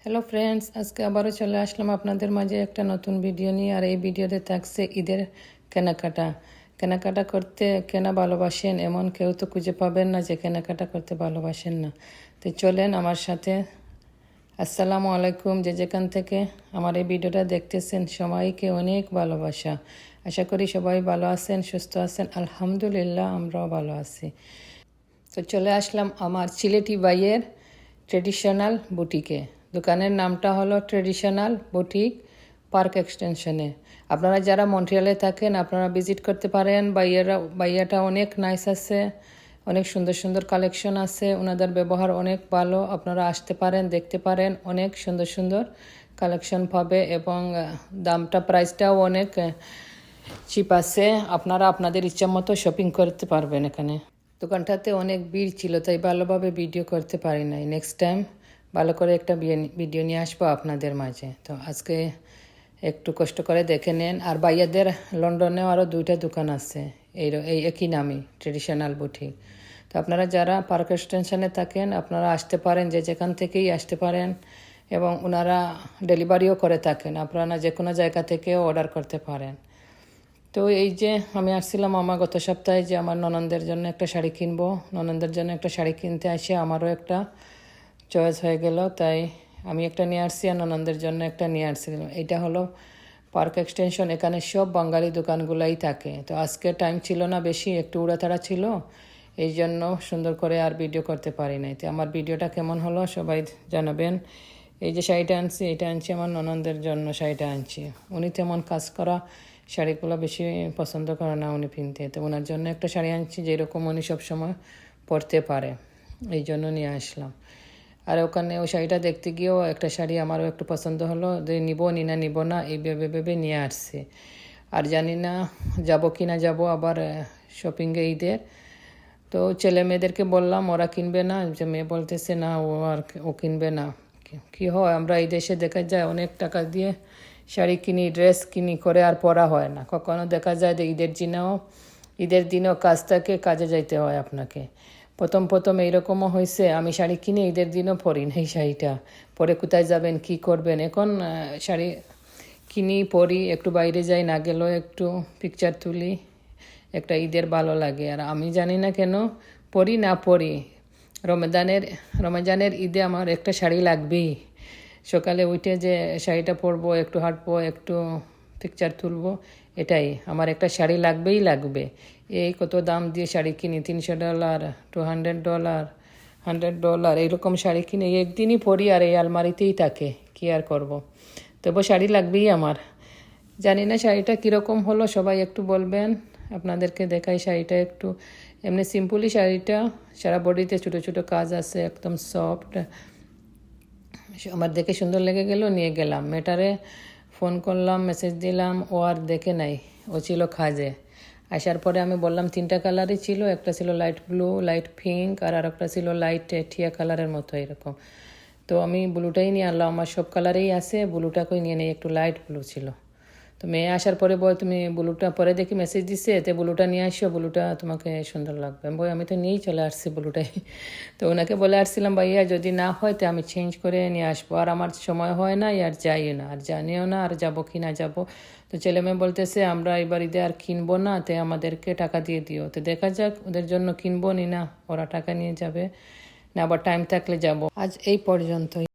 Hello friends, আজকে আবারও চলে আসলাম আপনাদের মাঝে একটা নতুন ভিডিও নিয়ে। আর এই ভিডিওতে থাকছে ঈদের কেনাকাটা। কেনাকাটা করতে কেনা ভালোবাসেন এমন কেউ তো খুঁজে পাবেন না যে কেনাকাটা করতে ভালোবাসেন না। তো চলেন আমার সাথে। আসসালামু আলাইকুম, যে যেখান থেকে আমার এই ভিডিওটা দেখতেছেন সবাইকে অনেক ভালোবাসা। আশা করি সবাই ভালো আছেন, সুস্থ আছেন। আলহামদুলিল্লাহ, আমরাও ভালো আছি। তো চলে আসলাম আমার সিলেটি ভাইয়ের ট্রেডিশনাল বুটিকে। দোকানের নামটা হলো ট্রেডিশনাল বুটিক, পার্ক এক্সটেনশনে। আপনারা যারা মন্ট্রিয়ালে থাকেন আপনারা ভিজিট করতে পারেন। ভাইয়াটা অনেক নাইস আছে, অনেক সুন্দর সুন্দর কালেকশন আছে, ওনাদের ব্যবহার অনেক ভালো। আপনারা আসতে পারেন, দেখতে পারেন, অনেক সুন্দর সুন্দর কালেকশন পাবে এবং প্রাইসটাও অনেক চিপ আছে। আপনারা আপনাদের ইচ্ছা মতো শপিং করতে পারবেন এখানে। দোকানটাতে অনেক ভিড় ছিল, তাই ভালোভাবে ভিডিও করতে পারি নাই। নেক্সট টাইম ভালো করে একটা ভিডিও নিয়ে আসবো আপনাদের মাঝে। তো আজকে একটু কষ্ট করে দেখে নেন। আর ভাইয়াদের লন্ডনেও আরও 2টা দোকান আছে এই একই নামে, ট্রেডিশনাল বুটিক। তো আপনারা যারা পার্ক এক্সটেনশনে থাকেন আপনারা আসতে পারেন, যে যেখান থেকেই আসতে পারেন, এবং ওনারা ডেলিভারিও করে থাকেন। আপনারা যে কোনো জায়গা থেকেও অর্ডার করতে পারেন। তো এই যে আমি আসছিলাম আমার গত সপ্তাহে যে আমার ননদের জন্য একটা শাড়ি কিনবো। ননদের জন্য একটা শাড়ি কিনতে আসে আমারও একটা চয়েস হয়ে গেল, তাই আমি একটা নিয়ে আসছি আর ননদের জন্য একটা নিয়ে আসছিলাম। এটা হলো পার্ক এক্সটেনশন, এখানে সব বাঙালি দোকানগুলাই থাকে। তো আজকে টাইম ছিল না বেশি, একটু উড়াতাড়া ছিল, এই জন্য সুন্দর করে আর ভিডিও করতে পারি নাই। তো আমার ভিডিওটা কেমন হলো সবাই জানাবেন। এই যে শাড়িটা আনছি, এটা আনছি আমার ননদের জন্য। শাড়িটা আনছি, উনি তেমন কাজ করা শাড়িগুলো বেশি পছন্দ করে না উনি কিনতে। তো ওনার জন্য একটা শাড়ি আনছি যেরকম উনি সবসময় পরতে পারে, এই জন্য নিয়ে আসলাম। আর ওখানে ওই শাড়িটা দেখতে গিয়েও একটা শাড়ি আমারও একটু পছন্দ হলো, যে নিব না এই ভেবে নিয়ে আসছে। আর জানি না যাব কি না যাব আবার শপিংয়ে ঈদের। তো ছেলে মেয়েদেরকে বললাম, ওরা কিনবে না। যে মেয়ে বলতেছে না, ও কিনবে না। কি হয়, আমরা এই দেশে দেখা যায় অনেক টাকা দিয়ে শাড়ি কিনি, ড্রেস কিনি, করে আর পরা হয় না। কখনো দেখা যায় যে ঈদের দিনও কাজ থাকে, কাজে যাইতে হয় আপনাকে। প্রথম এইরকমও হয়েছে, আমি শাড়ি কিনে ঈদের দিনও পরি না এই শাড়িটা। পরে কোথায় যাবেন, কি করবেন, এখন শাড়ি কিনি, পরি, একটু বাইরে যাই, না গেলেও একটু পিকচার তুলি, একটা ঈদের ভালো লাগে। আর আমি জানি না কেন পরি। রমজানের ঈদে আমার একটা শাড়ি লাগবেই। সকালে উঠে যে শাড়িটা পরবো, একটু হাঁটবো, একটু পিকচার তুলবো, এটাই আমার একটা শাড়ি লাগবে। এই কত দাম দিয়ে শাড়ি কিনি, $300, $200, $100, এইরকম শাড়ি কিনে একদিনই পরি আর এই আলমারিতেই থাকে, কি আর করব। তবু শাড়ি লাগবেই আমার। জানি না শাড়িটা কীরকম হলো, সবাই একটু বলবেন। আপনাদেরকে দেখাই শাড়িটা একটু। এমনি সিম্পলই শাড়িটা, সারা বডিতে ছোটো ছোটো কাজ আছে, একদম সফট। আমার দেখে সুন্দর লেগে গেল, নিয়ে গেলাম। মেটারে ফোন করলাম, মেসেজ দিলাম, ও আর দেখে নাই, ও ছিল কাজে। আসার পরে আমি বললাম 3টা কালারই ছিল, একটা ছিল লাইট ব্লু, লাইট পিঙ্ক, আর একটা ছিল লাইট টিয়া কালারের মতো এরকম। তো আমি ব্লুটাই নিয়ে আনলাম, আমার সব কালারেই আছে, ব্লুটাকেই নিয়ে নেই, একটু লাইট ব্লু ছিল। তো মেয়ে আসার পরে বয় তুমি ব্লুটা, পরে দেখি মেসেজ দিচ্ছে এতে ব্লুটা নিয়ে আসো, ব্লুটা তোমাকে সুন্দর লাগবে। বই আমি তো নিয়েই চলে আসছি ব্লুটাই। তো ওনাকে বলে আসছিলাম, ভাইয়া যদি না হয় তো আমি চেঞ্জ করে নিয়ে আসবো। আর আমার সময় হয় না, আর যাইও না, আর জানিও না আর যাবো কি না যাবো। তো ছেলে মেয়ে বলতেছে আমরা এবার ঈদে আর কিনবো না, তো আমাদেরকে টাকা দিয়ে দিও। তো দেখা যাক, ওদের জন্য কিনবো নি না, ওরা টাকা নিয়ে যাবে না, আবার টাইম থাকলে যাব। আজ এই পর্যন্তই।